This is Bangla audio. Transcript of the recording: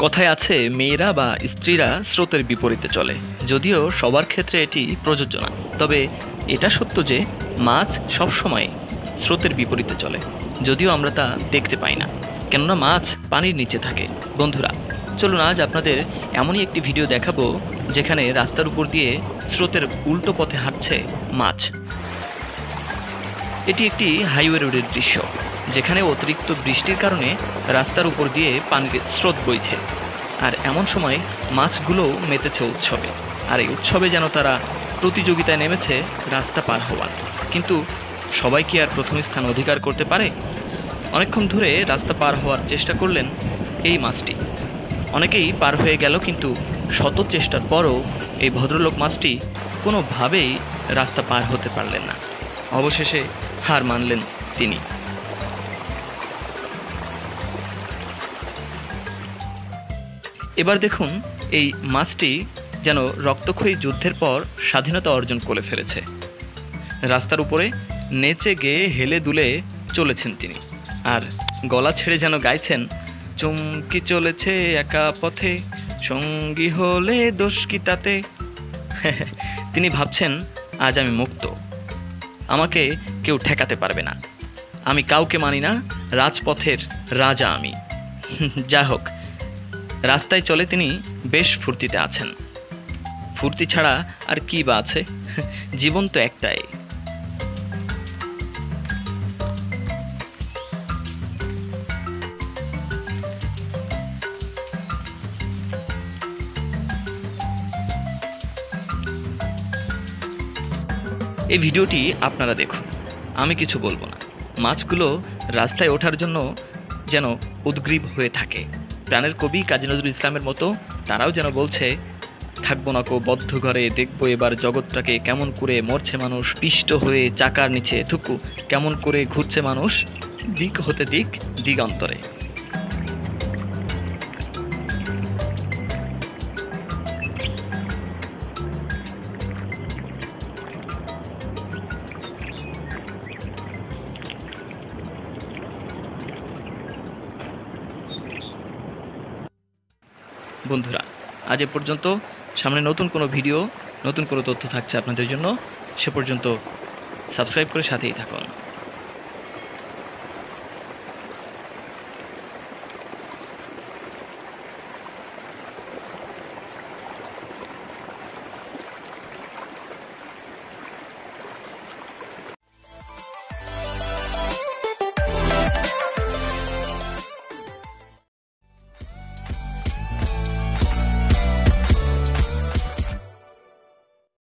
কথায় আছে মেয়েরা বা স্ত্রীরা স্রোতের বিপরীতে চলে। যদিও সবার ক্ষেত্রে এটি প্রযোজ্য না, তবে এটা সত্য যে মাছ সবসময় স্রোতের বিপরীতে চলে, যদিও আমরা তা দেখতে পাই না, কেননা মাছ পানির নিচে থাকে। বন্ধুরা, চলুন আজ আপনাদের এমনই একটি ভিডিও দেখাবো যেখানে রাস্তার উপর দিয়ে স্রোতের উল্টো পথে হাঁটছে মাছ। এটি একটি হাইওয়ে রোডের দৃশ্য, যেখানে অতিরিক্ত বৃষ্টির কারণে রাস্তার উপর দিয়ে পানির স্রোত বইছে। আর এমন সময় মাছগুলো মেতেছে উৎসবে, আর এই উৎসবে যেন তারা প্রতিযোগিতায় নেমেছে রাস্তা পার হওয়ার। কিন্তু সবাই কি আর প্রথম স্থান অধিকার করতে পারে? অনেকক্ষণ ধরে রাস্তা পার হওয়ার চেষ্টা করলেন এই মাছটি। অনেকেই পার হয়ে গেল, কিন্তু শত চেষ্টার পরও এই ভদ্রলোক মাছটি কোনোভাবেই রাস্তা পার হতে পারলেন না। অবশেষে হার মানলেন তিনি। এবার দেখুন, এই মাছটি যেন রক্তক্ষয়ী যুদ্ধের পর স্বাধীনতা অর্জন করে ফেলেছে। রাস্তার উপরে নেচে গেয়ে হেলে দুলে চলেছেন তিনি, আর গলা ছেড়ে যেন গাইছেন, চমকি চলেছে একা পথে, সঙ্গী হলে দোষ কি তাতে। তিনি ভাবছেন, আজ আমি মুক্ত, আমাকে কেউ ঠেকাতে পারবে না, আমি কাউকে মানি না, রাজপথের রাজা আমি। যা হোক, রাস্তায় চলে তিনি বেশ ফুর্তিতে আছেন। ফুর্তি ছাড়া আর কি বা আছে? জীবন তো একটাই। এই ভিডিওটি আপনারা দেখুন, আমি কিছু বলবো না। মাছগুলো রাস্তায় ওঠার জন্য যেন উদ্গ্রীব হয়ে থাকে। প্রাণের কবি কাজী নজরুল ইসলামের মতো তারাও যেন বলছে, থাকবো না কো বদ্ধ ঘরে, দেখবো এবার জগৎটাকে, কেমন করে মরছে মানুষ পিষ্ট হয়ে চাকার নিচে, থুকু কেমন করে ঘুরছে মানুষ দিক হতে দিক দিগন্তরে। বন্ধুরা, আজ এ পর্যন্ত। সামনে নতুন কোনো ভিডিও, নতুন কোনো তথ্য থাকছে আপনাদের জন্য। সে পর্যন্ত সাবস্ক্রাইব করে সাথেই থাকুন।